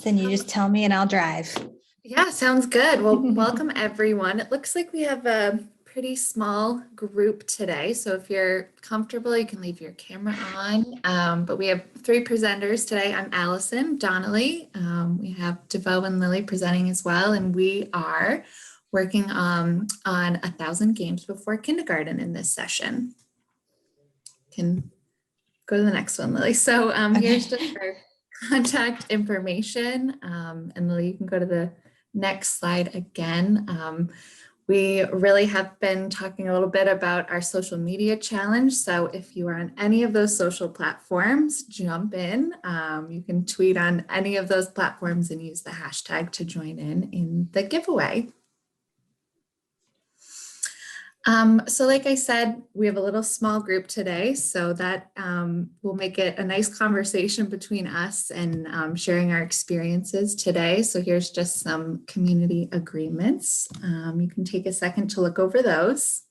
Allison, you just tell me and I'll drive. Yeah, sounds good. Well, welcome everyone. It looks like we have a pretty small group today. So if you're comfortable, you can leave your camera on. But we have 3 presenters today. I'm Allison, Donnelly. We have DeVeau and Lilly presenting as well. And we are working on 1,000 games before kindergarten in this session. Can go to the next one, Lilly. So here's just our contact information. And Lilly, you can go to the next slide again. We really have been talking a little bit about our social media challenge. So if you are on any of those social platforms, jump in. You can tweet on any of those platforms and use the hashtag to join in the giveaway. So like I said, we have a little small group today, so that will make it a nice conversation between us and sharing our experiences today. So here's just some community agreements. You can take a second to look over those.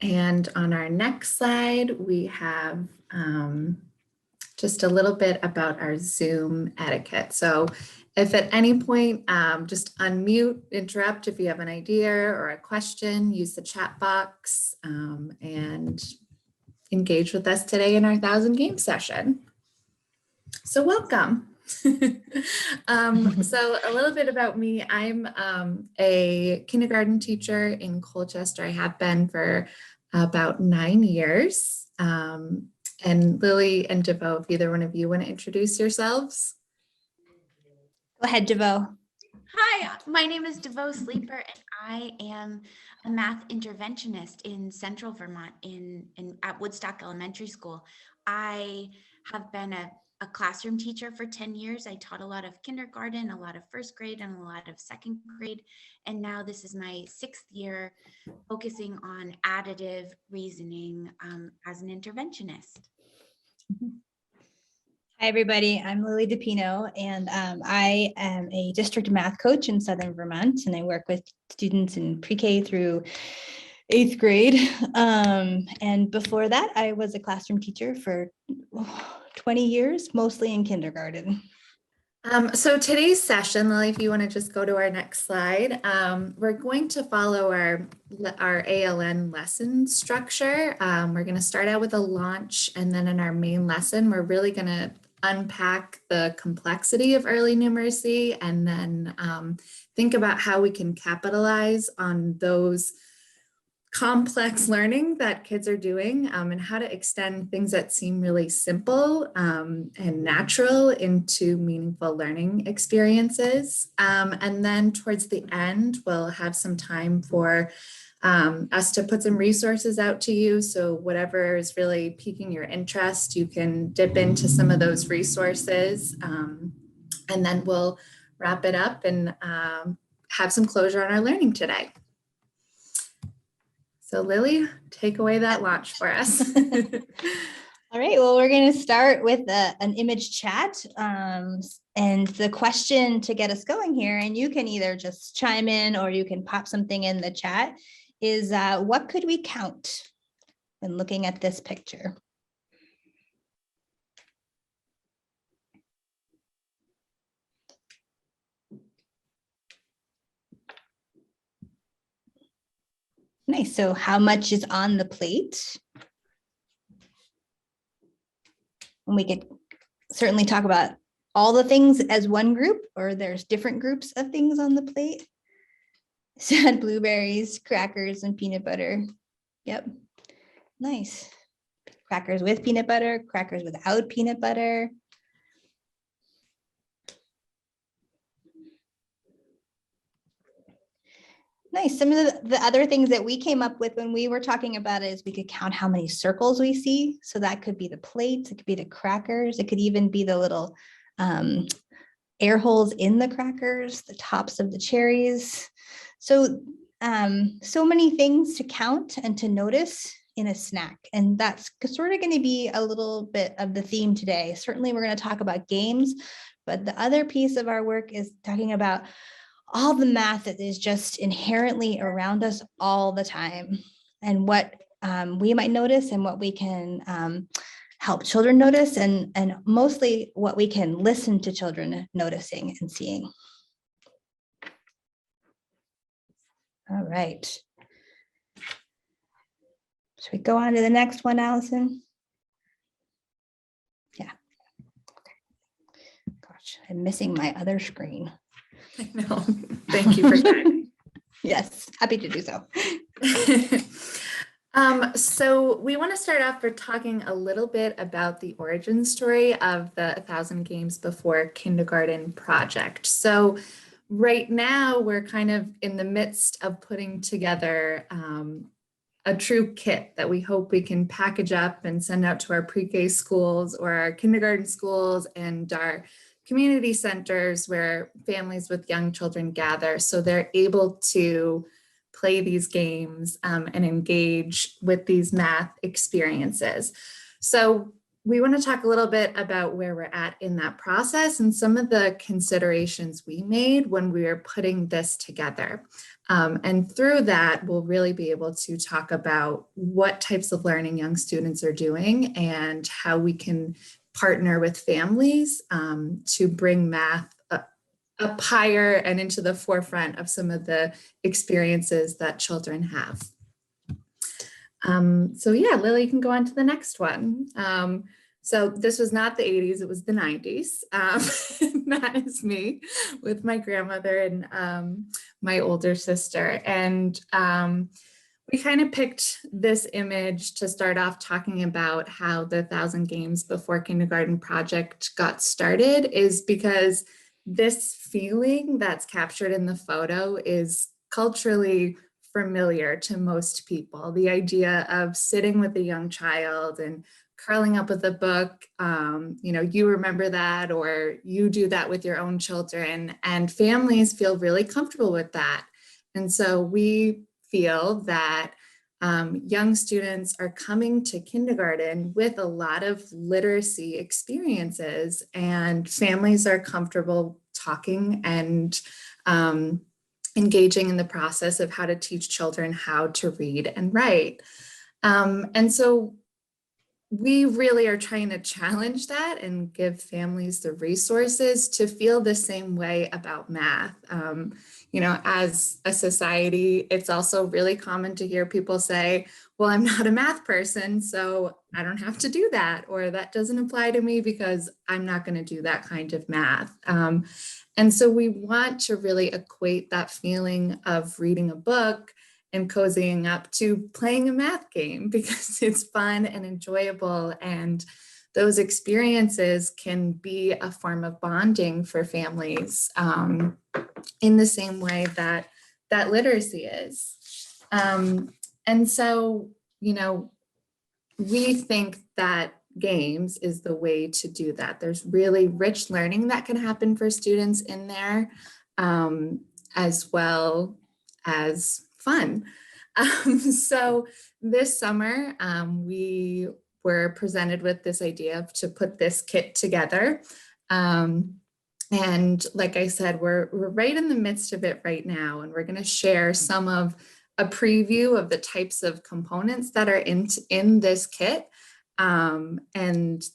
And on our next slide, we have just a little bit about our Zoom etiquette. So if at any point, just unmute, interrupt if you have an idea or a question, use the chat box and engage with us today in our 1,000 game session. So welcome. So a little bit about me. I'm a kindergarten teacher in Colchester. I have been for about 9 years. And Lilly and DeVeau, if either one of you want to introduce yourselves. Go ahead, DeVeau. Hi, my name is DeVeau Sleeper, and I am a math interventionist in Central Vermont at Woodstock Elementary School. I have been a classroom teacher for 10 years. I taught a lot of kindergarten, a lot of first grade, and a lot of second grade. And now this is my 6th year focusing on additive reasoning as an interventionist. Hi, everybody. I'm Lilly DePino, and I am a district math coach in Southern Vermont, and I work with students in pre-K through 8th grade. And before that, I was a classroom teacher for 20 years, mostly in kindergarten. So today's session, Lilly, if you want to just go to our next slide, we're going to follow our ALN lesson structure. We're going to start out with a launch, and then in our main lesson, we're really going to unpack the complexity of early numeracy and then think about how we can capitalize on those complex learning that kids are doing and how to extend things that seem really simple and natural into meaningful learning experiences. And then towards the end, we'll have some time for us to put some resources out to you. So whatever is really piquing your interest, you can dip into some of those resources. And then we'll wrap it up and have some closure on our learning today. So Lilly, take away that launch for us. All right, well, we're going to start with an image chat. And the question to get us going here, and you can either just chime in or you can pop something in the chat, is what could we count when looking at this picture? Nice. So how much is on the plate? And we could certainly talk about all the things as one group, or there's different groups of things on the plate. Sad blueberries, crackers, and peanut butter. Yep. Nice. Crackers with peanut butter, crackers without peanut butter. Nice. Some of the other things that we came up with when we were talking about it is we could count how many circles we see. So that could be the plates, it could be the crackers, it could even be the little air holes in the crackers, the tops of the cherries. So, so many things to count and to notice in a snack. And that's sort of going to be a little bit of the theme today. Certainly we're going to talk about games, but the other piece of our work is talking about all the math that is just inherently around us all the time, and what we might notice and what we can help children notice, and mostly what we can listen to children noticing and seeing. All right. Should we go on to the next one, Allison? Yeah. Gosh, I'm missing my other screen. I know. Thank you for that. Yes, happy to do so. So we want to start off by talking a little bit about the origin story of the 1,000 Games Before Kindergarten project. So right now we're kind of in the midst of putting together a true kit that we hope we can package up and send out to our pre-K schools or our kindergarten schools and our community centers where families with young children gather, so they're able to play these games and engage with these math experiences. So we want to talk a little bit about where we're at in that process and some of the considerations we made when we were putting this together. And through that, we'll really be able to talk about what types of learning young students are doing and how we can partner with families to bring math up higher and into the forefront of some of the experiences that children have. So yeah, Lily, you can go on to the next one. So this was not the 80s, it was the 90s. That is me with my grandmother and my older sister. And we kind of picked this image to start off talking about how the 1,000 Games Before Kindergarten project got started, is because this feeling that's captured in the photo is culturally familiar to most people. The idea of sitting with a young child and curling up with a book, you know, you remember that, or you do that with your own children, and families feel really comfortable with that. And so we feel that young students are coming to kindergarten with a lot of literacy experiences, and families are comfortable talking and engaging in the process of how to teach children how to read and write. And so we really are trying to challenge that and give families the resources to feel the same way about math. You know, as a society, it's also really common to hear people say, well, I'm not a math person, so I don't have to do that, or that doesn't apply to me because I'm not going to do that kind of math. And so we want to really equate that feeling of reading a book and cozying up to playing a math game, because it's fun and enjoyable, and those experiences can be a form of bonding for families in the same way that literacy is. And so, you know, we think that games is the way to do that. There's really rich learning that can happen for students in there, as well as fun. So this summer, we were presented with this idea to put this kit together. And like I said, we're right in the midst of it right now, and we're going to share some of a preview of the types of components that are in this kit. And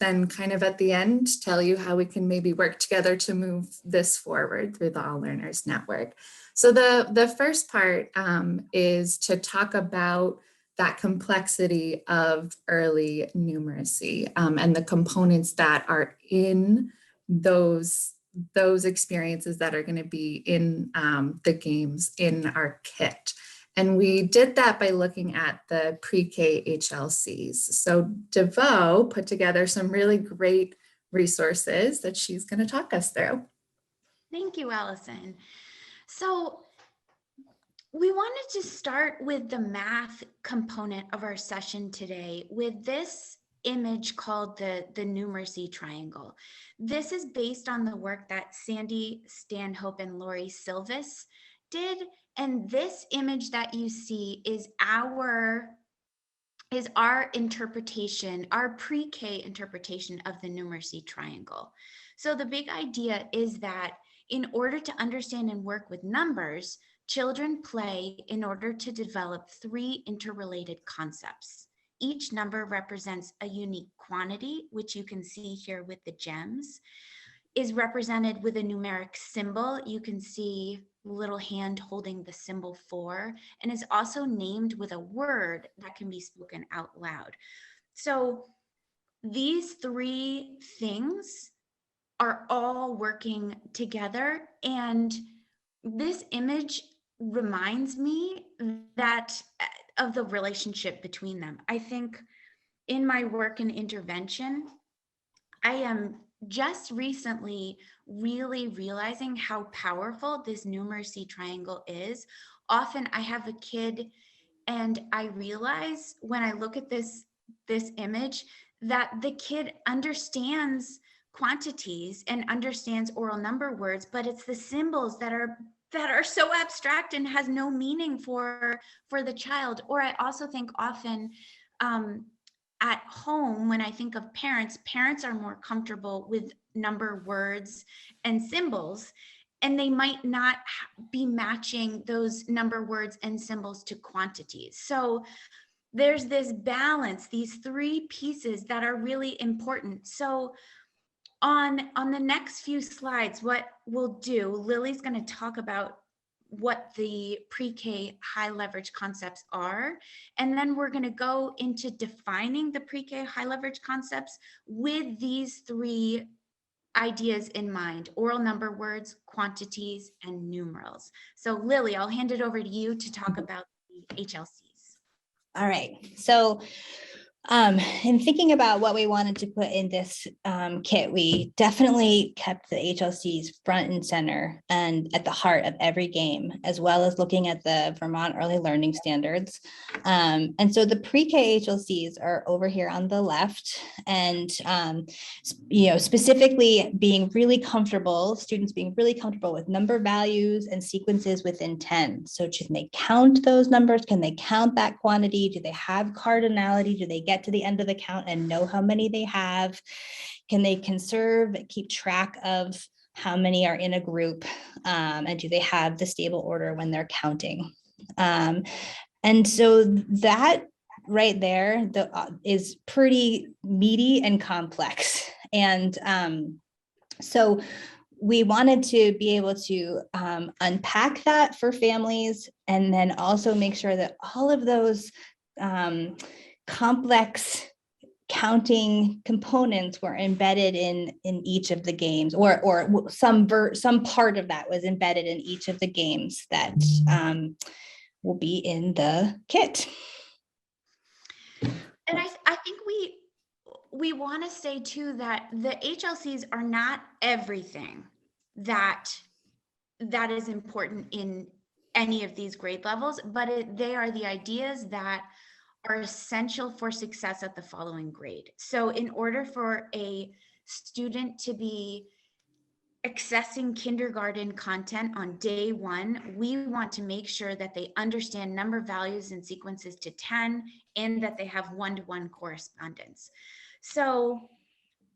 then kind of at the end, tell you how we can maybe work together to move this forward through the All Learners Network. So the first part is to talk about that complexity of early numeracy and the components that are in those experiences that are going to be in the games in our kit. And we did that by looking at the pre-K Hlcs. So DeVeau put together some really great resources that she's going to talk us through. Thank you, Allison. So we wanted to start with the math component of our session today with this image called the numeracy triangle. This is based on the work that Sandy Stanhope and Lori Silvis did. And this image that you see is our interpretation, our pre-K interpretation of the numeracy triangle. So the big idea is that in order to understand and work with numbers, children play in order to develop 3 interrelated concepts. Each number represents a unique quantity, which you can see here with the gems, is represented with a numeric symbol. You can see little hand holding the symbol 4, and is also named with a word that can be spoken out loud. So these 3 things are all working together, and this image reminds me that of the relationship between them. I think in my work in intervention, I am just recently really realizing how powerful this numeracy triangle is. Often I have a kid and I realize when I look at this image that the kid understands quantities and understands oral number words, but it's the symbols that are so abstract and has no meaning for the child. Or I also think often at home, when I think of parents are more comfortable with number words and symbols, and they might not be matching those number words and symbols to quantities. So there's this balance, these 3 pieces that are really important. So on the next few slides, what we'll do, Lily's going to talk about what the pre-K high leverage concepts are. And then we're going to go into defining the pre-K high leverage concepts with these 3 ideas in mind: oral number words, quantities, and numerals. So Lily, I'll hand it over to you to talk about the HLCs. All right. So in thinking about what we wanted to put in this kit, we definitely kept the HLCs front and center and at the heart of every game, as well as looking at the Vermont Early Learning Standards. And so the pre-K HLCs are over here on the left, and specifically being really comfortable, students being really comfortable with number values and sequences within 10. So can they count those numbers? Can they count that quantity? Do they have cardinality? Do they get to the end of the count and know how many they have? Can they conserve, keep track of how many are in a group? And do they have the stable order when they're counting? And so that right there is pretty meaty and complex. And so we wanted to be able to unpack that for families, and then also make sure that all of those complex counting components were embedded in each of the games, or some part of that was embedded in each of the games that will be in the kit. And I think we want to say too that the HLCs are not everything that is important in any of these grade levels, but they are the ideas that are essential for success at the following grade. So in order for a student to be accessing kindergarten content on day 1, we want to make sure that they understand number values and sequences to 10, and that they have one-to-one correspondence. So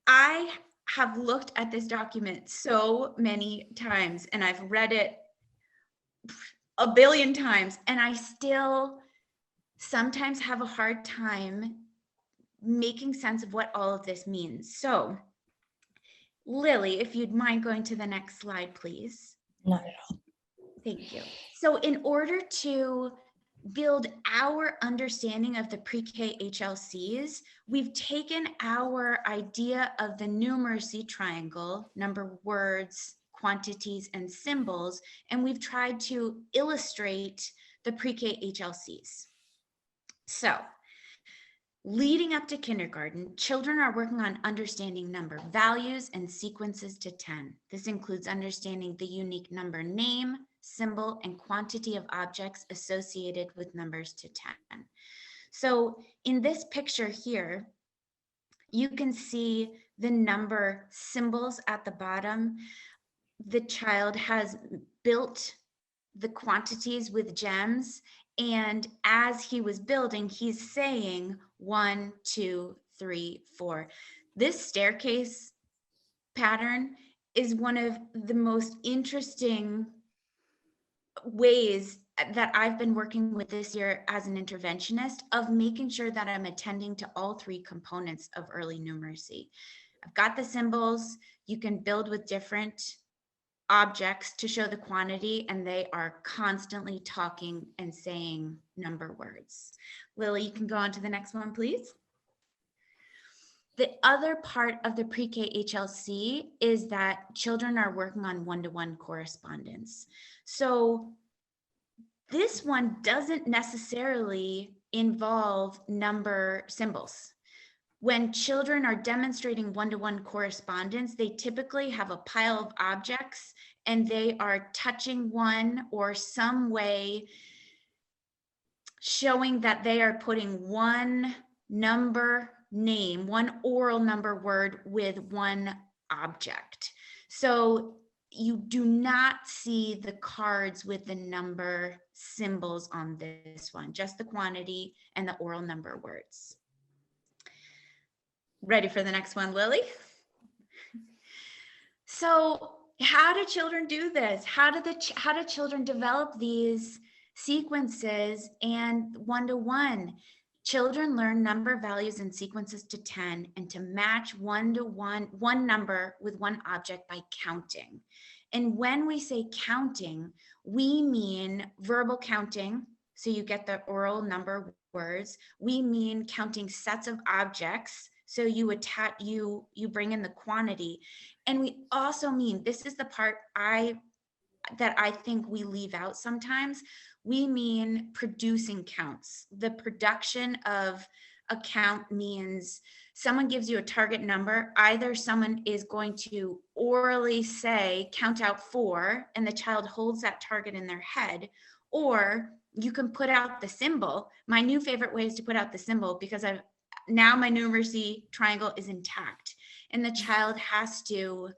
I have looked at this document so many times, and I've read it a billion times, and I still sometimes have a hard time making sense of what all of this means. So Lily, if you'd mind going to the next slide, please. Not at all. Thank you. So in order to build our understanding of the pre-K HLCs, we've taken our idea of the numeracy triangle, number words, quantities, and symbols, and we've tried to illustrate the pre-K HLCs. So leading up to kindergarten, children are working on understanding number values and sequences to 10. This includes understanding the unique number name, symbol, and quantity of objects associated with numbers to 10. So in this picture here, you can see the number symbols at the bottom. The child has built the quantities with gems, and as he was building, he's saying 1, 2, 3, 4. This staircase pattern is one of the most interesting ways that I've been working with this year as an interventionist of making sure that I'm attending to all three components of early numeracy. I've got the symbols. You can build with different objects to show the quantity, and they are constantly talking and saying number words. Lily, you can go on to the next one, please. The other part of the pre-K HLC is that children are working on one-to-one correspondence. So this one doesn't necessarily involve number symbols. When children are demonstrating one-to-one correspondence, they typically have a pile of objects and they are touching one or some way showing that they are putting one number name, one oral number word with one object. So you do not see the cards with the number symbols on this one, just the quantity and the oral number words. Ready for the next one, Lily? So how do children do this? How do children develop these sequences and one-to-one? Children learn number values and sequences to 10 and to match one-to-one, one number with one object by counting. And when we say counting, we mean verbal counting. So you get the oral number words. We mean counting sets of objects. So you bring in the quantity. And we also mean, this is the part that I think we leave out sometimes. We mean producing counts. The production of a count means someone gives you a target number. Either someone is going to orally say, count out 4, and the child holds that target in their head, or you can put out the symbol. My new favorite way is to put out the symbol because now my numeracy triangle is intact, and the child has to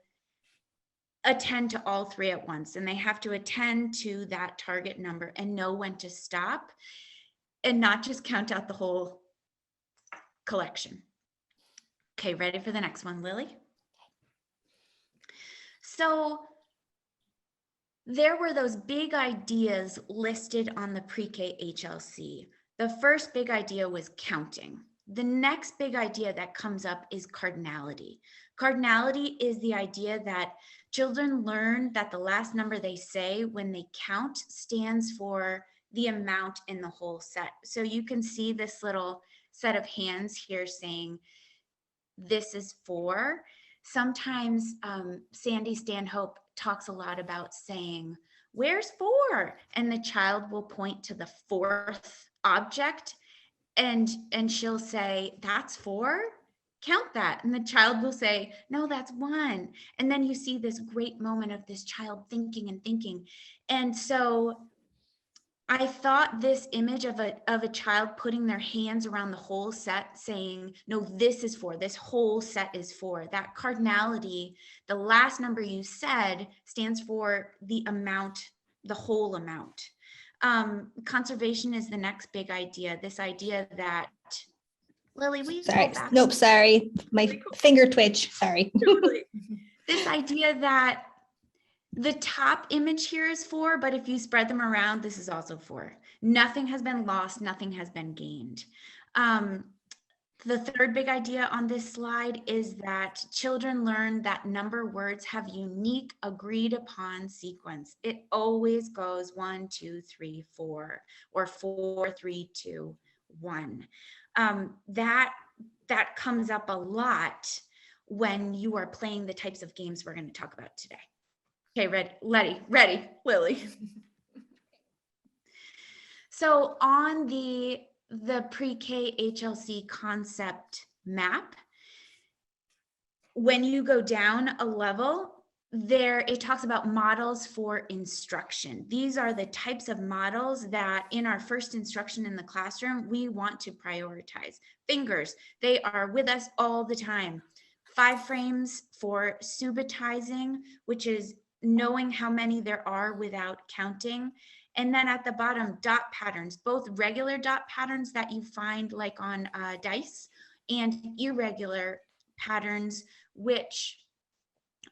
attend to all three at once, and they have to attend to that target number and know when to stop and not just count out the whole collection. Okay, ready for the next one, Lily? So there were those big ideas listed on the pre-K HLC. The first big idea was counting. The next big idea that comes up is cardinality. Cardinality is the idea that children learn that the last number they say when they count stands for the amount in the whole set. So you can see this little set of hands here saying, this is 4. Sometimes Sandy Stanhope talks a lot about saying, where's 4? And the child will point to the 4th object and she'll say, that's 4? Count that. And the child will say, no, that's 1. And then you see this great moment of this child thinking and thinking. And so I thought this image of a child putting their hands around the whole set saying, no, this is 4, this whole set is 4. That cardinality, the last number you said, stands for the amount, the whole amount. Conservation is the next big idea. This idea that, Lily, will you Sorry. go back? Nope, sorry. My finger twitch. Sorry. Totally. This idea that the top image here is 4, but if you spread them around, this is also 4. Nothing has been lost, nothing has been gained. The third big idea on this slide is that children learn that number words have unique agreed upon sequence. It always goes 1, 2, 3, 4, or 4, 3, 2, 1. That comes up a lot when you are playing the types of games we're going to talk about today. Okay, ready, Lily. So on the pre-K HLC concept map, when you go down a level, it talks about models for instruction. These are the types of models that in our first instruction in the classroom, we want to prioritize. Fingers, they are with us all the time. 5 frames for subitizing, which is knowing how many there are without counting. And then at the bottom, dot patterns, both regular dot patterns that you find like on dice and irregular patterns, which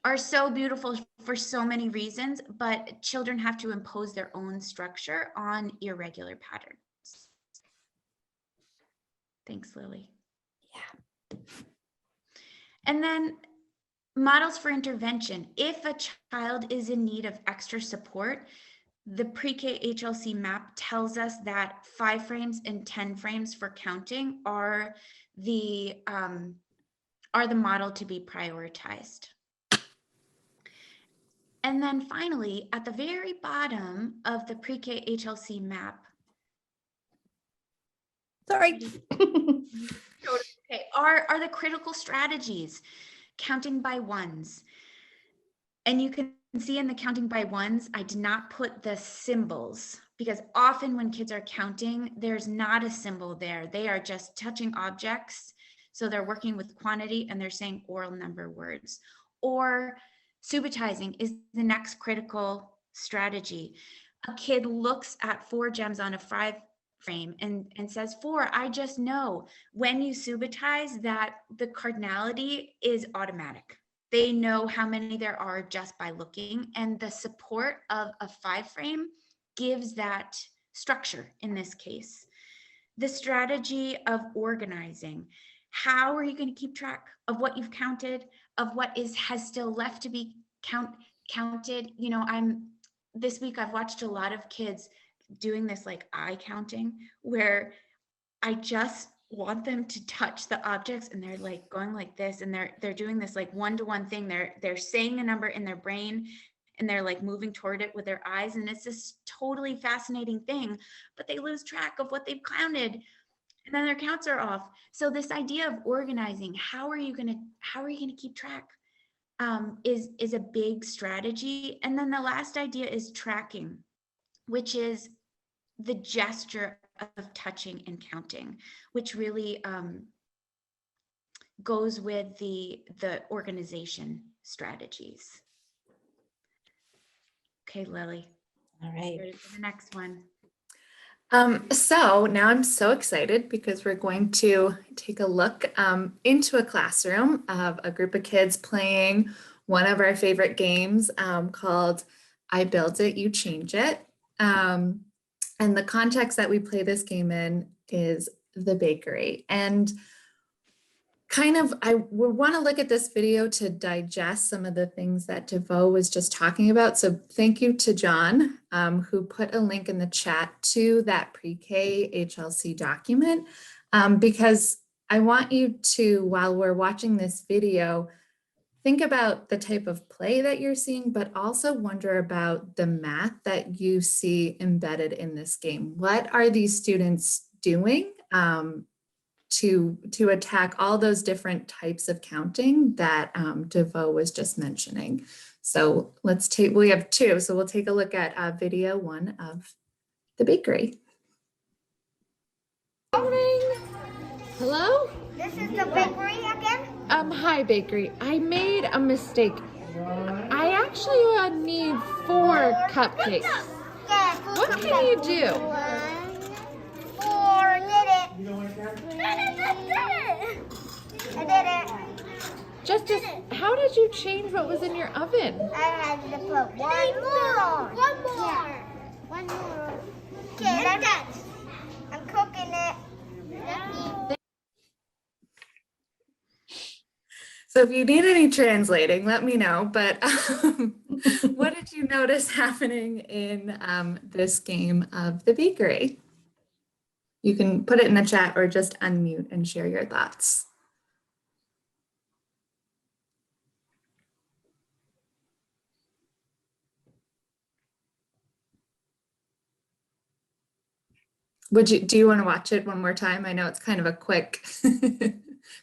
are so beautiful for so many reasons, but children have to impose their own structure on irregular patterns. Thanks, Lily. Yeah. And then models for intervention. If a child is in need of extra support, the pre-K HLC map tells us that 5 frames and 10 frames for counting are the model to be prioritized. And then finally, at the very bottom of the pre-K HLC map, Sorry. okay, are the critical strategies, counting by ones. And you can see in the counting by ones, I did not put the symbols because often when kids are counting, there's not a symbol there. They are just touching objects. So they're working with quantity and they're saying oral number words. Or subitizing is the next critical strategy. A kid looks at 4 gems on a 5 frame and says 4, I just know. When you subitize that, the cardinality is automatic. They know how many there are just by looking, and the support of a 5 frame gives that structure in this case. The strategy of organizing. How are you going to keep track of what you've counted, of what has still left to be counted? You know, this week I've watched a lot of kids doing this like eye counting, where I just want them to touch the objects and they're like going like this, and they're doing this like one-to-one thing. They're saying a number in their brain and they're like moving toward it with their eyes, and it's this totally fascinating thing, but they lose track of what they've counted and then their counts are off. So this idea of organizing, how are you gonna keep track, is a big strategy. And then the last idea is tracking, which is the gesture of touching and counting, which really goes with the organization strategies. Okay, Lily. All right. Ready for the next one. So now I'm so excited because we're going to take a look into a classroom of a group of kids playing one of our favorite games called I Build It, You Change It. And the context that we play this game in is the bakery. And I would want to look at this video to digest some of the things that DeVeau was just talking about. So thank you to John, who put a link in the chat to that pre-K HLC document, because I want you to, while we're watching this video, think about the type of play that you're seeing, but also wonder about the math that you see embedded in this game. What are these students doing to attack all those different types of counting that DeVeau was just mentioning? So we have 2, so we'll take a look at video 1 of the bakery. Morning. Hello? This is the bakery again? Hi bakery. I made a mistake. I actually need 4 cupcakes. Yeah. What can you do? 4, did it. I did it. Justice, how did you change what was in your oven? I had to put one more. One more. Yeah. One more. Okay, like that. I'm cooking it. So if you need any translating, let me know. But what did you notice happening in this game of the bakery? You can put it in the chat or just unmute and share your thoughts. Do you want to watch it one more time? I know it's kind of a quick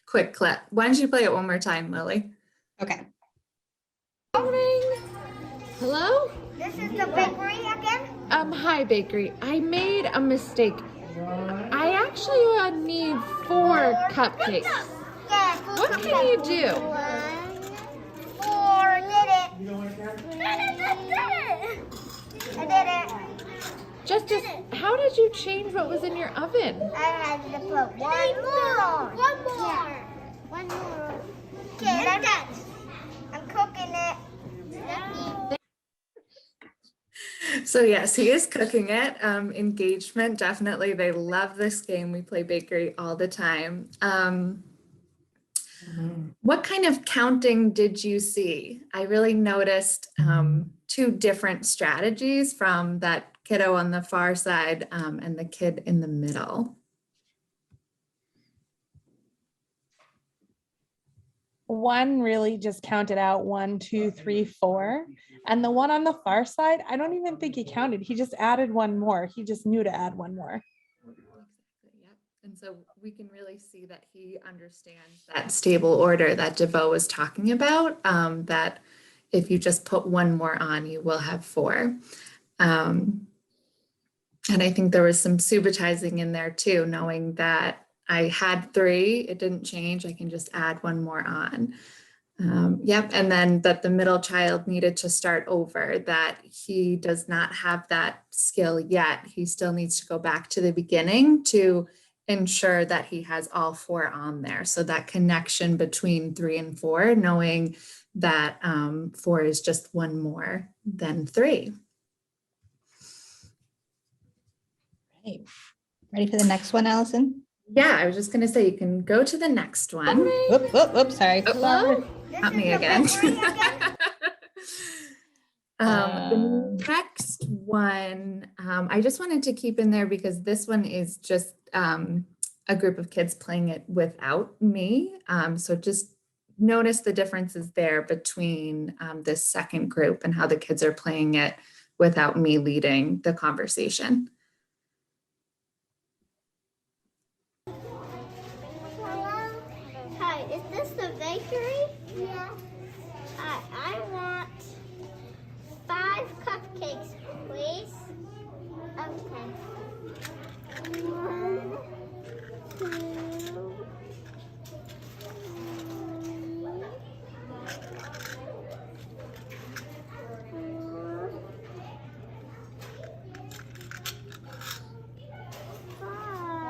clip. Why don't you play it one more time, Lily? Okay. Morning. Hello? This is the bakery again? Hi bakery. I made a mistake. I actually need 4 cupcakes. Yeah. What can you do? 4, did it. I did it. Justice, how did you change what was in your oven? I had to put one more. One more. Yeah. One more. Okay, like that. I'm cooking it. So yes, he is cooking it. Engagement, definitely. They love this game. We play bakery all the time. What kind of counting did you see? I really noticed two different strategies from that kiddo on the far side and the kid in the middle. One really just counted out 1, 2, 3, 4. And the one on the far side, I don't even think he counted. He just added one more. He just knew to add one more. Yep. And so we can really see that he understands that stable order that DeVeau was talking about, that if you just put one more on, you will have 4. And I think there was some subitizing in there too, knowing that I had 3, it didn't change, I can just add one more on. Yep, and then that the middle child needed to start over, that he does not have that skill yet. He still needs to go back to the beginning to ensure that he has all 4 on there. So that connection between 3 and 4, knowing that 4 is just one more than 3. Right. Ready for the next one, Allison? Yeah, I was just going to say you can go to the next one. Whoop, whoop, whoop, sorry. Hello? Not me again. Um, The next one, I just wanted to keep in there because this one is just a group of kids playing it without me. So just notice the differences there between this second group and how the kids are playing it without me leading the conversation. Hello? Hi, is this the bakery? Yeah. Hi, I want 5 cupcakes, please. Okay. 1, 2,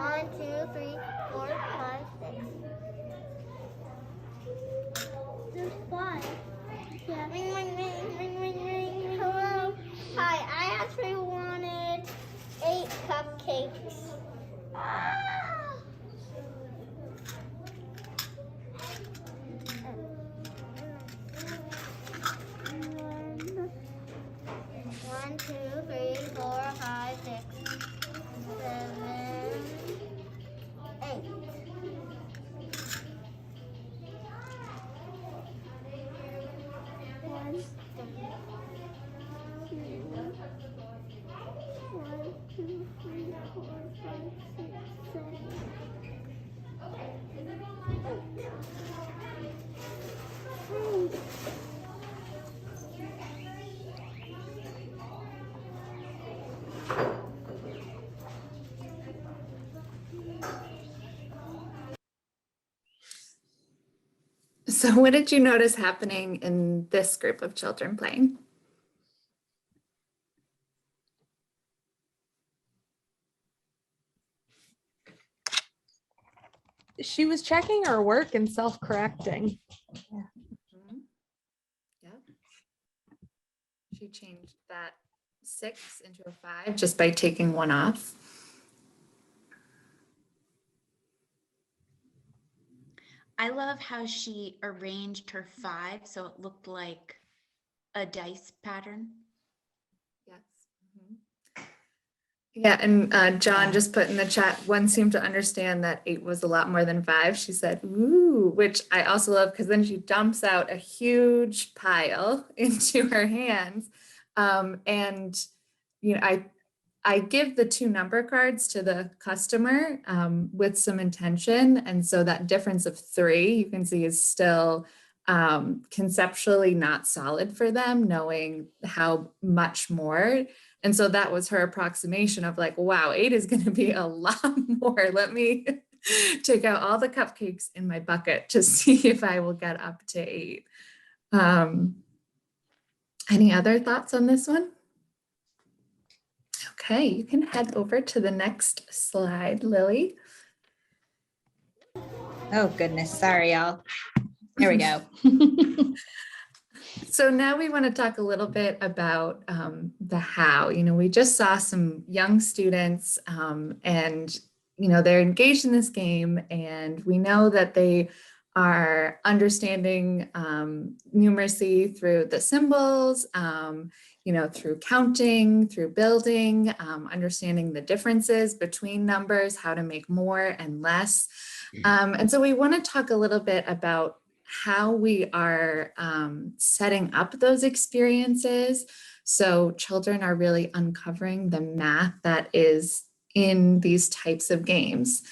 1, 2, 3, 4, 5, 6. There's 5. Yeah. Ring, ring, ring, ring, ring, ring. Hello. Hi, I actually wanted 8 cupcakes. One, 2, 3, 4, 5, 6, 7, 8. So what did you notice happening in this group of children playing? She was checking her work and self-correcting. Yep. She changed that 6 into a 5 just by taking one off. I love how she arranged her 5 so it looked like a dice pattern. Yes. Yeah, and John just put in the chat, one seemed to understand that 8 was a lot more than 5. She said, ooh, which I also love because then she dumps out a huge pile into her hands. And, you know, I give the 2 number cards to the customer with some intention. And so that difference of 3, you can see is still conceptually not solid for them, knowing how much more. And so that was her approximation of like, wow, 8 is going to be a lot more. Let me take out all the cupcakes in my bucket to see if I will get up to 8. Any other thoughts on this one? Okay, you can head over to the next slide, Lily. Oh, goodness. Sorry, y'all. There we go. So now we want to talk a little bit about the how. We just saw some young students and, they're engaged in this game, and we know that they are understanding numeracy through the symbols, through counting, through building, understanding the differences between numbers, how to make more and less. And so we want to talk a little bit about how we are setting up those experiences. So children are really uncovering the math that is in these types of games.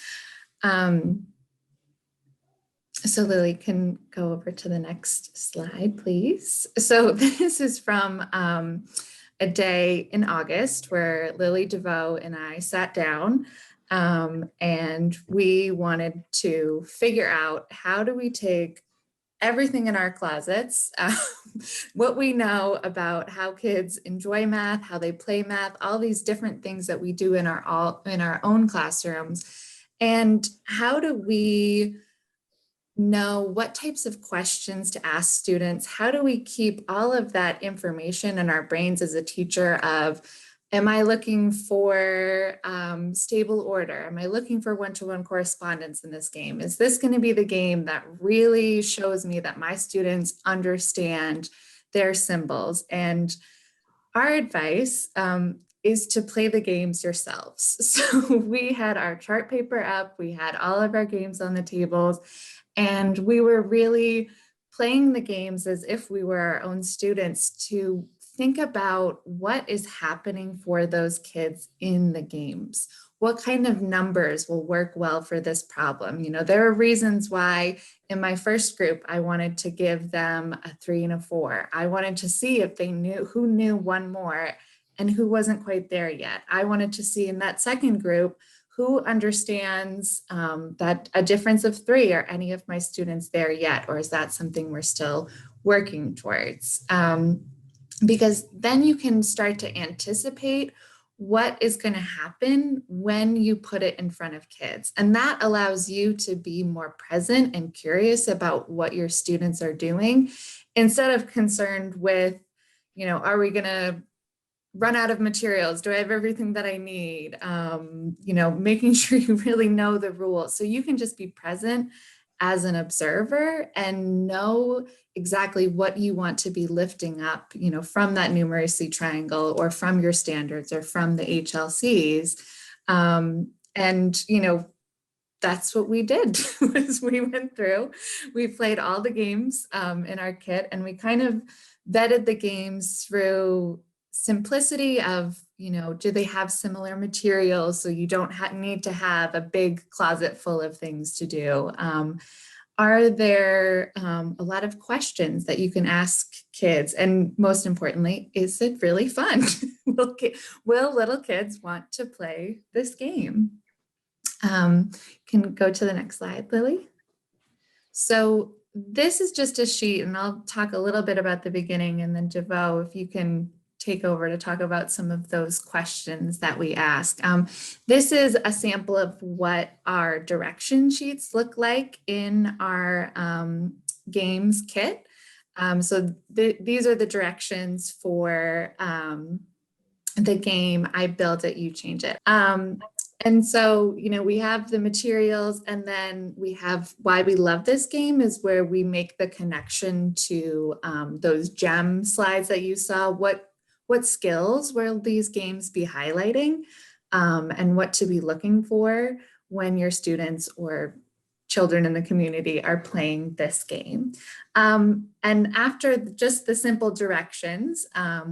So Lily can go over to the next slide, please. So this is from a day in August where Lily, DeVeau, and I sat down and we wanted to figure out, how do we take everything in our closets, what we know about how kids enjoy math, how they play math, all these different things that we do in our own classrooms, and how do we know what types of questions to ask students? How do we keep all of that information in our brains as a teacher of, am I looking for stable order? Am I looking for one-to-one correspondence in this game? Is this going to be the game that really shows me that my students understand their symbols? And our advice is to play the games yourselves. So we had our chart paper up, we had all of our games on the tables, and we were really playing the games as if we were our own students to think about what is happening for those kids in the games. What kind of numbers will work well for this problem? There are reasons why in my first group, I wanted to give them a 3 and a 4. I wanted to see if they knew who knew one more and who wasn't quite there yet. I wanted to see in that second group, who understands that a difference of 3, are any of my students there yet? Or is that something we're still working towards? Because then you can start to anticipate what is going to happen when you put it in front of kids. And that allows you to be more present and curious about what your students are doing, instead of concerned with, are we going to run out of materials? Do I have everything that I need? Making sure you really know the rules. So you can just be present as an observer and know exactly what you want to be lifting up, from that numeracy triangle or from your standards or from the HLCs. That's what we did. Was we went through, we played all the games in our kit, and we kind of vetted the games through simplicity of, do they have similar materials? So you don't need to have a big closet full of things to do. Are there a lot of questions that you can ask kids? And most importantly, is it really fun? Will little kids want to play this game? Can go to the next slide, Lily. So this is just a sheet, and I'll talk a little bit about the beginning, and then DeVeau, if you can take over to talk about some of those questions that we ask. This is a sample of what our direction sheets look like in our games kit. So these are the directions for the game. I build it, you change it. And so, we have the materials, and then we have why we love this game is where we make the connection to those gem slides that you saw. What skills will these games be highlighting, and what to be looking for when your students or children in the community are playing this game. And after just the simple directions,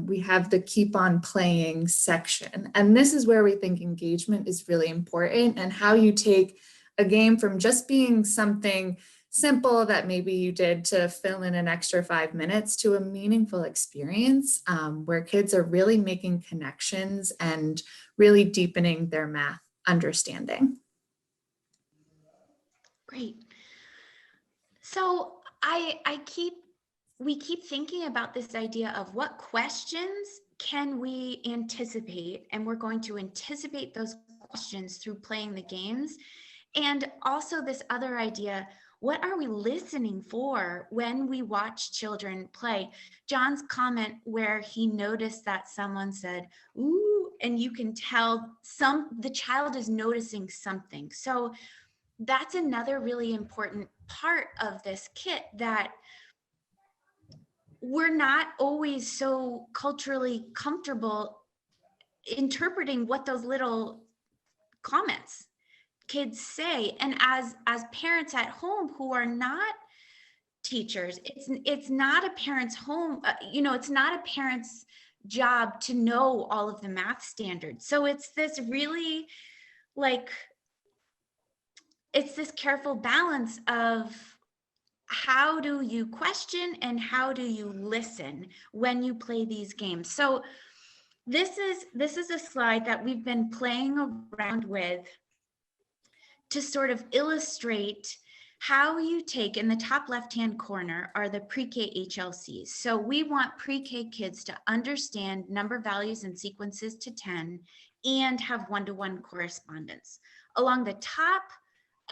we have the keep on playing section. And this is where we think engagement is really important, and how you take a game from just being something simple that maybe you did to fill in an extra 5 minutes to a meaningful experience where kids are really making connections and really deepening their math understanding. Great. So we keep thinking about this idea of what questions can we anticipate, and we're going to anticipate those questions through playing the games. And also this other idea, What are we listening for when we watch children play? John's comment where he noticed that someone said, ooh, and you can tell the child is noticing something. So that's another really important part of this kit, that we're not always so culturally comfortable interpreting what those little comments kids say. And as parents at home who are not teachers, it's not a parent's home, it's not a parent's job to know all of the math standards. So it's this really it's this careful balance of how do you question and how do you listen when you play these games. So this is a slide that we've been playing around with to sort of illustrate how you take, in the top left-hand corner are the pre-K Hlcs. So we want pre-K kids to understand number values and sequences to 10 and have one-to-one correspondence. Along the top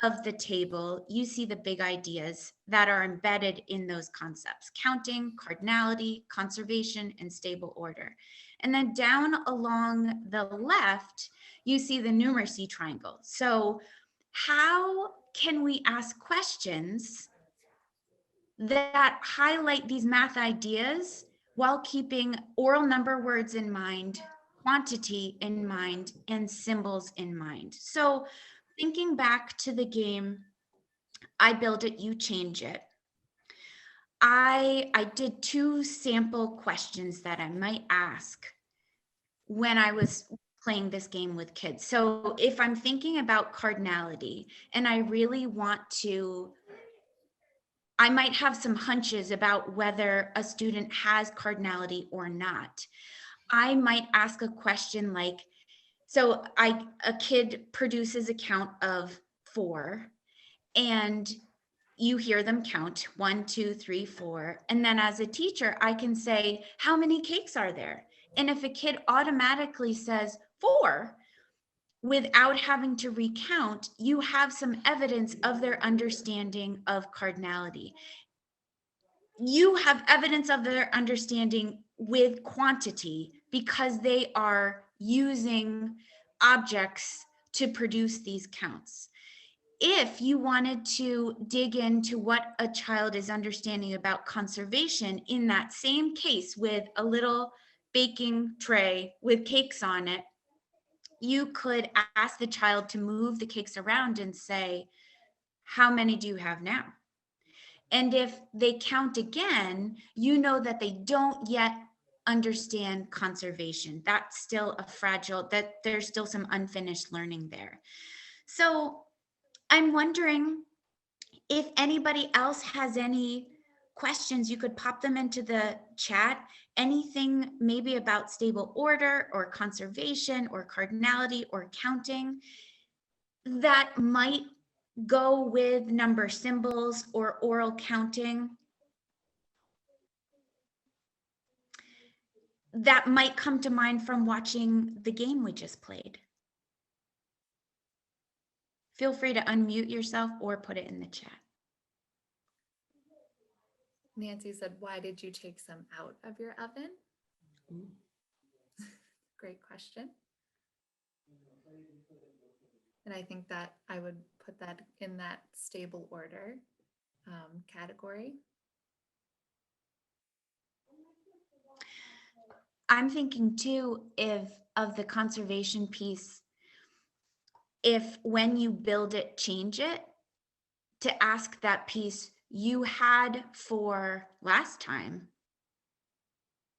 of the table, you see the big ideas that are embedded in those concepts: counting, cardinality, conservation, and stable order. And then down along the left, you see the numeracy triangle. So how can we ask questions that highlight these math ideas while keeping oral number words in mind, quantity in mind, and symbols in mind? So thinking back to the game, I Build It, You Change It. I did 2 sample questions that I might ask when I was playing this game with kids. So if I'm thinking about cardinality and I really want to, I might have some hunches about whether a student has cardinality or not. I might ask a question like, so a kid produces a count of 4 and you hear them count 1, 2, 3, 4. And then as a teacher, I can say, how many cakes are there? And if a kid automatically says 4, without having to recount, you have some evidence of their understanding of cardinality. You have evidence of their understanding with quantity because they are using objects to produce these counts. If you wanted to dig into what a child is understanding about conservation, in that same case with a little baking tray with cakes on it, you could ask the child to move the cakes around and say, how many do you have now? And if they count again, you know that they don't yet understand conservation. That's still a fragile, that there's still some unfinished learning there. So I'm wondering if anybody else has any questions, you could pop them into the chat. Anything maybe about stable order or conservation or cardinality or counting that might go with number symbols or oral counting that might come to mind from watching the game we just played. Feel free to unmute yourself or put it in the chat. Nancy said, why did you take some out of your oven? Great question. And I think that I would put that in that stable order category. I'm thinking too, of the conservation piece, if when you build it, change it, to ask that piece, you had 4 last time,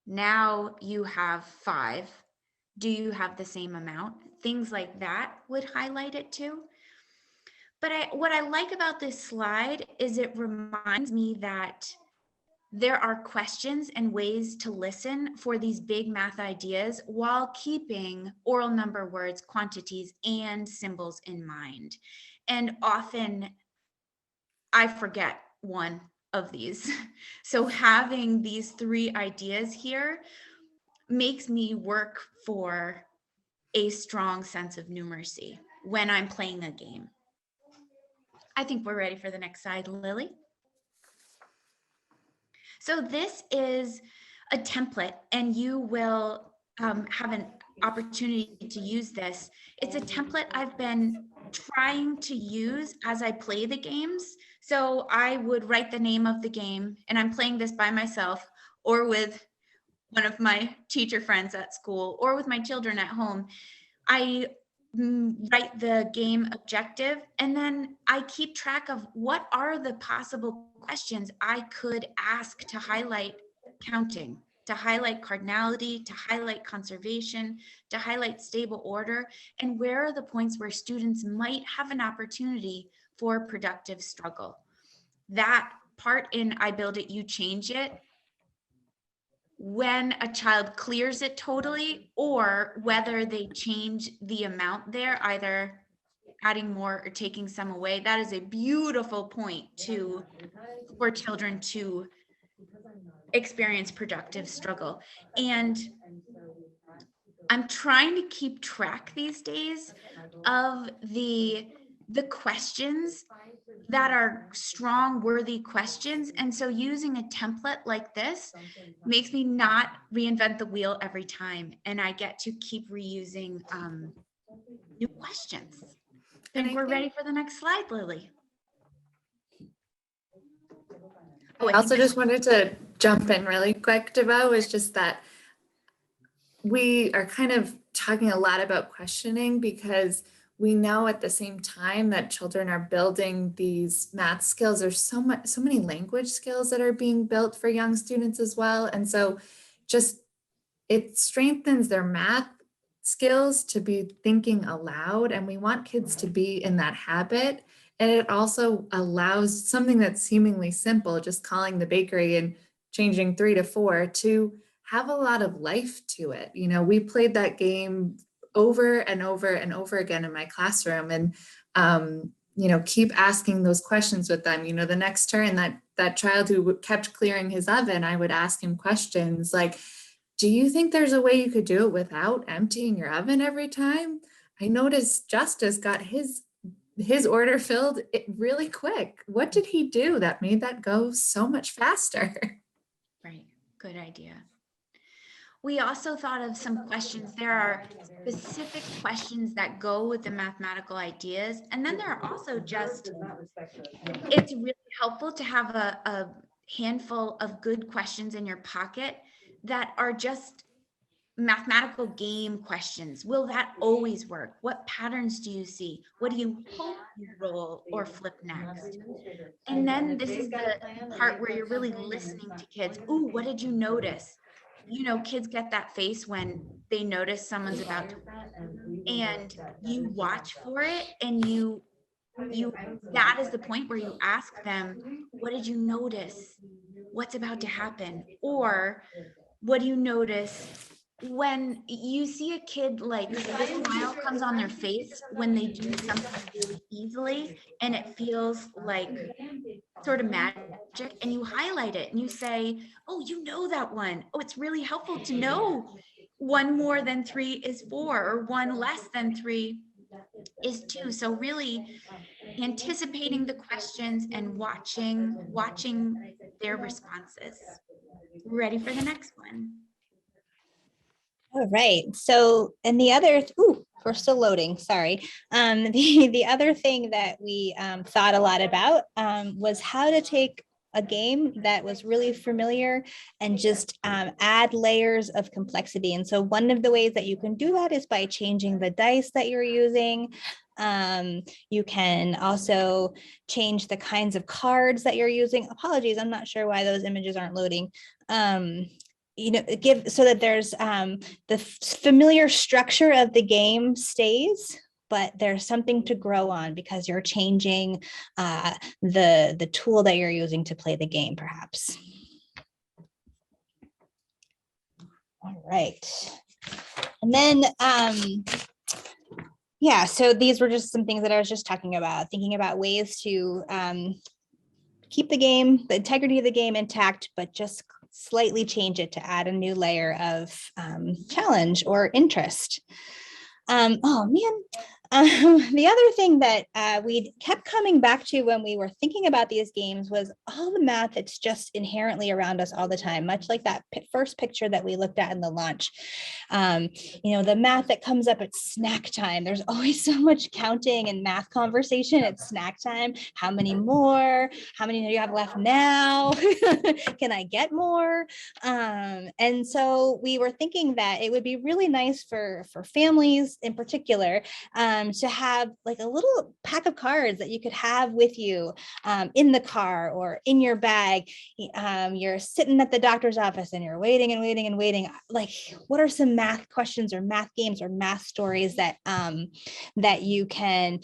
now you have 5. Do you have the same amount? Things like that would highlight it too. But what I like about this slide is it reminds me that there are questions and ways to listen for these big math ideas while keeping oral number words, quantities, and symbols in mind. And often I forget one of these. So having these 3 ideas here makes me work for a strong sense of numeracy when I'm playing a game. I think we're ready for the next slide, Lily. So this is a template, and you will have an opportunity to use this. It's a template I've been trying to use as I play the games. So I would write the name of the game, and I'm playing this by myself or with one of my teacher friends at school or with my children at home. I write the game objective, and then I keep track of what are the possible questions I could ask to highlight counting, to highlight cardinality, to highlight conservation, to highlight stable order, and where are the points where students might have an opportunity for productive struggle. That part in I build it, you change it, when a child clears it totally, or whether they change the amount there, either adding more or taking some away, that is a beautiful point for children to experience productive struggle. And I'm trying to keep track these days of the questions that are strong, worthy questions. And so using a template like this makes me not reinvent the wheel every time. And I get to keep reusing new questions. I think we're ready for the next slide, Lily. I also just wanted to jump in really quick, DeVeau, is just that we are kind of talking a lot about questioning because we know at the same time that children are building these math skills. There's so many language skills that are being built for young students as well. And so just it strengthens their math skills to be thinking aloud. And we want kids to be in that habit. And it also allows something that's seemingly simple, just calling the bakery and changing 3 to 4, to have a lot of life to it. You know, we played that game over and over and over again in my classroom, and you know, keep asking those questions with them. You know, the next turn, that child who kept clearing his oven, I would ask him questions like, do you think there's a way you could do it without emptying your oven every time? I noticed Justice got his order filled really quick. What did he do that made that go so much faster? Right, good idea. We also thought of some questions. There are specific questions that go with the mathematical ideas. And then there are also just, it's really helpful to have a handful of good questions in your pocket that are just mathematical game questions. Will that always work? What patterns do you see? What do you hope you roll or flip next? And then this is the part where you're really listening to kids. Ooh, what did you notice? You know, kids get that face when they notice someone's about to, and you watch for it, and you that is the point where you ask them, what did you notice? What's about to happen? Or what do you notice when you see a kid, like the smile comes on their face when they do something really easily and it feels like sort of magic, and you highlight it and you say, oh, you know that one. Oh, it's really helpful to know 1 more than 3 is 4, or 1 less than 3 is 2. So really anticipating the questions and watching their responses. Ready for the next one. All right. So, and the other, we're still loading, sorry. The other thing that we thought a lot about was how to take a game that was really familiar and just add layers of complexity. And so one of the ways that you can do that is by changing the dice that you're using. You can also change the kinds of cards that you're using. Apologies, I'm not sure why those images aren't loading. You know, give so that there's the familiar structure of the game stays, but there's something to grow on because you're changing the tool that you're using to play the game, perhaps. All right. And then, yeah, so these were just some things that I was just talking about, thinking about ways to keep the game, the integrity of the game intact, but just slightly change it to add a new layer of challenge or interest. Oh man, The other thing that we kept coming back to when we were thinking about these games was all the math that's just inherently around us all the time, much like that first picture that we looked at in the launch. The math that comes up at snack time. There's always so much counting and math conversation at snack time. How many more? How many do you have left now? Can I get more? And so we were thinking that it would be really nice for families in particular to have like a little pack of cards that you could have with you in the car or in your bag. You're sitting at the doctor's office and you're waiting and waiting and waiting. Like, what are some math questions or math games or math stories that that you can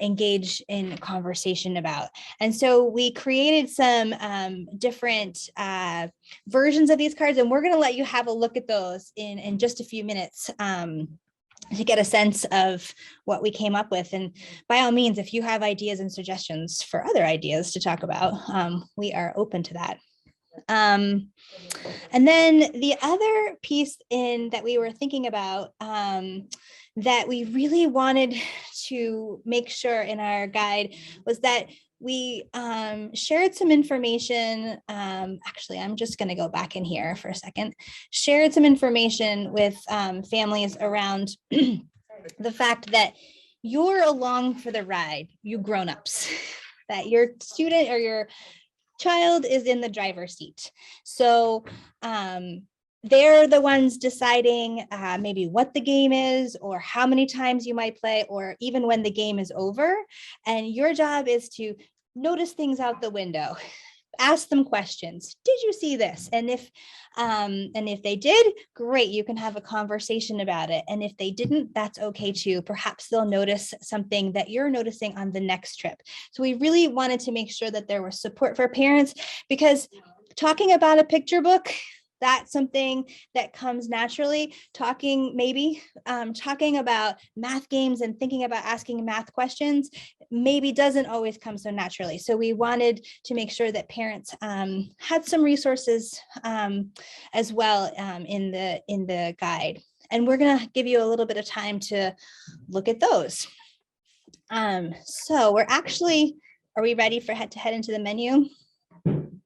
engage in conversation about? And so we created some different versions of these cards, and we're going to let you have a look at those in just a few minutes. To get a sense of what we came up with. And by all means, if you have ideas and suggestions for other ideas to talk about, we are open to that. And then the other piece that we were thinking about that we really wanted to make sure in our guide was that we shared some information. Actually, I'm just going to go back in here for a second. Shared some information with families around the fact that you're along for the ride, you grown-ups, that your student or your child is in the driver's seat. So they're the ones deciding maybe what the game is or how many times you might play or even when the game is over. And your job is to notice things out the window, ask them questions. Did you see this? And if they did, great, you can have a conversation about it. And if they didn't, that's okay too. Perhaps they'll notice something that you're noticing on the next trip. So we really wanted to make sure that there was support for parents, because talking about a picture book, that's something that comes naturally. Talking about math games and thinking about asking math questions maybe doesn't always come so naturally. So we wanted to make sure that parents had some resources as well in the guide. And we're going to give you a little bit of time to look at those. So are we ready to head into the menu?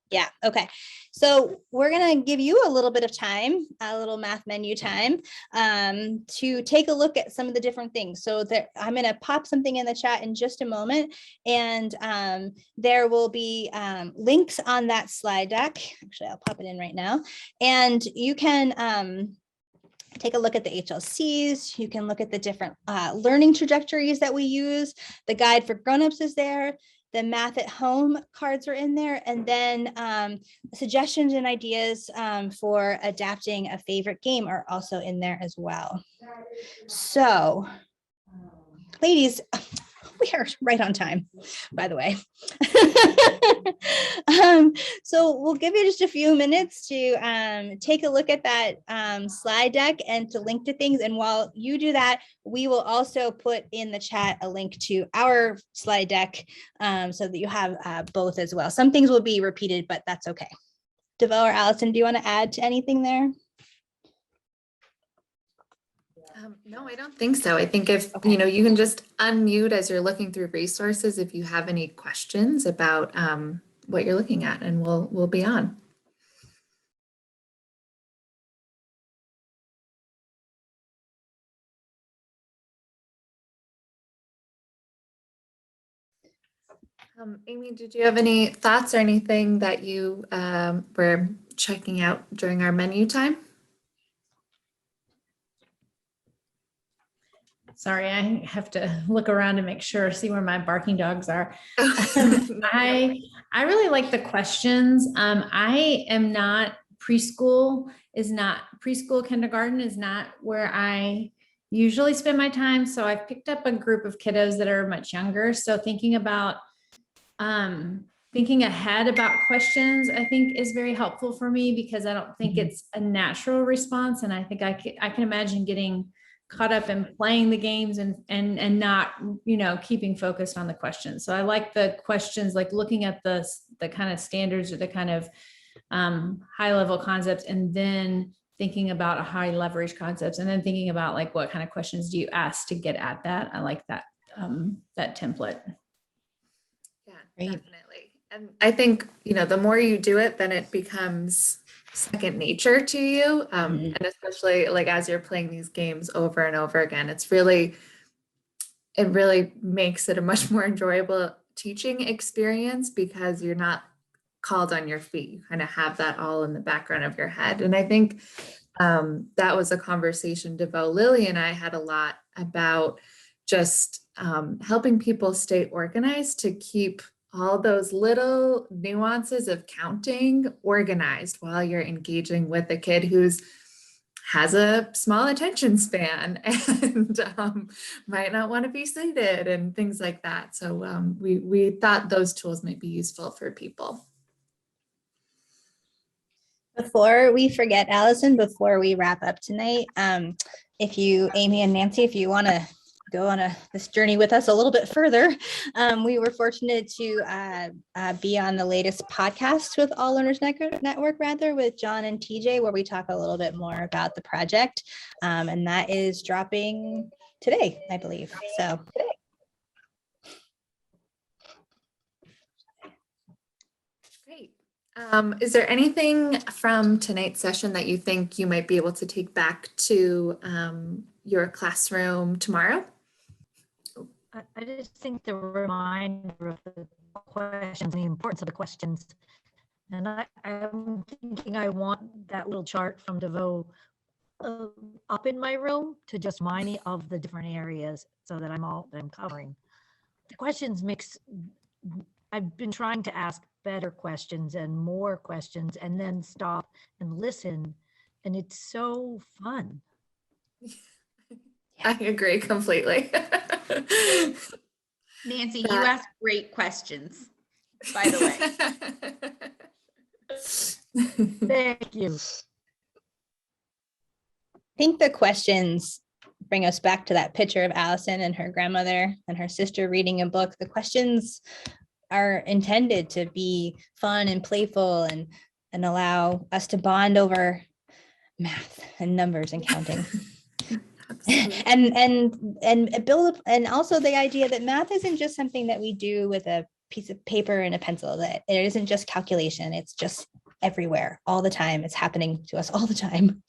Yeah. Okay. So we're going to give you a little bit of time, a little math menu time to take a look at some of the different things. So I'm going to pop something in the chat in just a moment, and there will be links on that slide deck. Actually, I'll pop it in right now, and you can take a look at the HLCs. You can look at the different learning trajectories that we use. The guide for grownups is there. The math at home cards are in there, and then suggestions and ideas for adapting a favorite game are also in there as well. So, ladies, we are right on time, by the way. So we'll give you just a few minutes to take a look at that slide deck and to link to things. And while you do that, we will also put in the chat a link to our slide deck so that you have both as well. Some things will be repeated, but that's okay. DeVeau or Allison, do you want to add to anything there? No, I don't think so. I think if, you can just unmute as you're looking through resources if you have any questions about what you're looking at, and we'll be on. Amy, did you have any thoughts or anything that you were checking out during our menu time? Sorry, I have to look around to make sure, see where my barking dogs are. I really like the questions. I am not preschool, kindergarten is not where I usually spend my time. So I've picked up a group of kiddos that are much younger. So thinking ahead about questions, I think is very helpful for me, because I don't think it's a natural response. And I think I can imagine getting caught up in playing the games and not, keeping focused on the questions. So I like the questions, like looking at the kind of standards or the kind of high level concepts, and then thinking about a high leverage concepts, and then thinking about like what kind of questions do you ask to get at that. I like that that template. Yeah, Great. definitely. And I think, the more you do it, then it becomes second nature to you. And especially like as you're playing these games over and over again, it really makes it a much more enjoyable teaching experience because you're not called on your feet. You kind of have that all in the background of your head. And I think that was a conversation DeVeau, Lilly, and I had a lot about just helping people stay organized to keep all those little nuances of counting organized while you're engaging with a kid who's has a small attention span and might not want to be seated and things like that. So we thought those tools might be useful for people. Before we forget, Allison, before we wrap up tonight, Amy and Nancy, if you want to go on this journey with us a little bit further, we were fortunate to be on the latest podcast with All Learners Network, with John and TJ, where we talk a little bit more about the project, and that is dropping today, I believe. So. Great. Is there anything from tonight's session that you think you might be able to take back to your classroom tomorrow? I just think the reminder of the questions and the importance of the questions. And I'm thinking I want that little chart from DeVeau up in my room to just remind me of the different areas so that I'm covering. The questions I've been trying to ask better questions and more questions and then stop and listen. And it's so fun. I agree completely. Nancy, you asked great questions, by the way. Thank you. I think the questions bring us back to that picture of Allison and her grandmother and her sister reading a book. The questions are intended to be fun and playful and allow us to bond over math and numbers and counting. and build up, and also the idea that math isn't just something that we do with a piece of paper and a pencil, that it isn't just calculation, it's just everywhere all the time. It's happening to us all the time.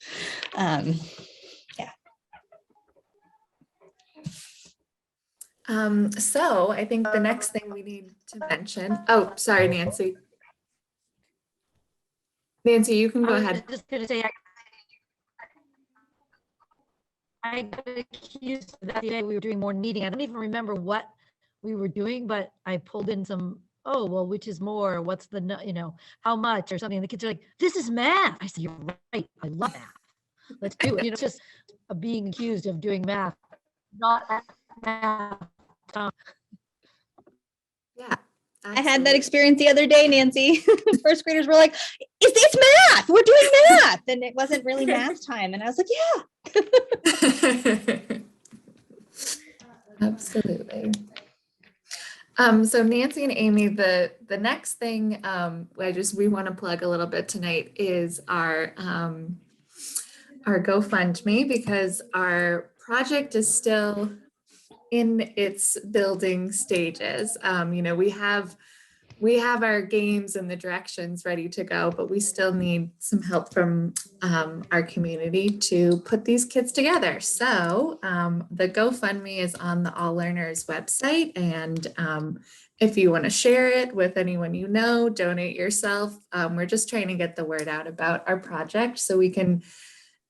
So I think the next thing we need to mention, oh, sorry, Nancy. Nancy, you can go ahead. I was just going to say, I got accused of that the day we were doing more kneading. I don't even remember what we were doing, but I pulled in some, which is more, what's the, how much or something. The kids are like, this is math. I said, you're right. I love math. Let's do it. It's just being accused of doing math, not math. Yeah. I had that experience the other day, Nancy. First graders were like, it's math. We're doing math. And it wasn't really math time. And I was like, yeah. Absolutely. So Nancy and Amy, the next thing we want to plug a little bit tonight is our Gofundme, because our project is still in its building stages. We have our games and the directions ready to go, but we still need some help from our community to put these kids together. So the Gofundme is on the All Learners website, and if you want to share it with anyone you know, donate yourself. We're just trying to get the word out about our project so we can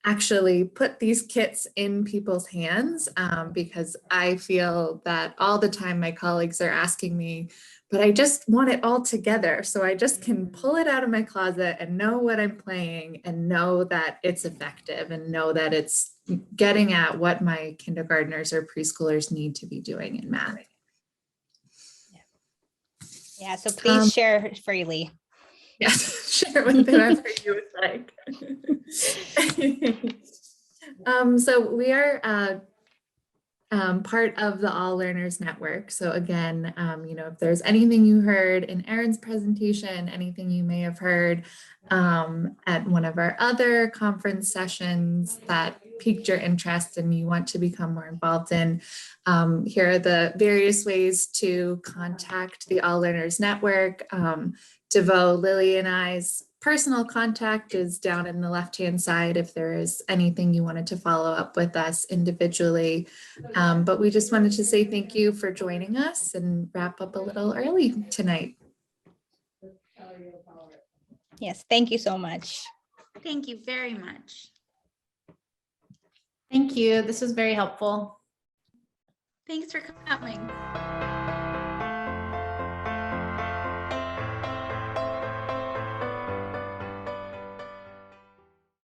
actually put these kits in people's hands, because I feel that all the time my colleagues are asking me, but I just want it all together. So I just can pull it out of my closet and know what I'm playing and know that it's effective and know that it's getting at what my kindergartners or preschoolers need to be doing in math. Yeah, so please share freely. Yes, share with whoever you would like. So we are part of the All Learners Network. So again, if there's anything you heard in Erin's presentation, anything you may have heard at one of our other conference sessions that piqued your interest and you want to become more involved in, here are the various ways to contact the All Learners Network. DeVeau, Lilly, and I's personal contact is down in the left-hand side if there is anything you wanted to follow up with us individually. But we just wanted to say thank you for joining us and wrap up a little early tonight. Yes, thank you so much. Thank you very much. Thank you. This was very helpful. Thanks for coming.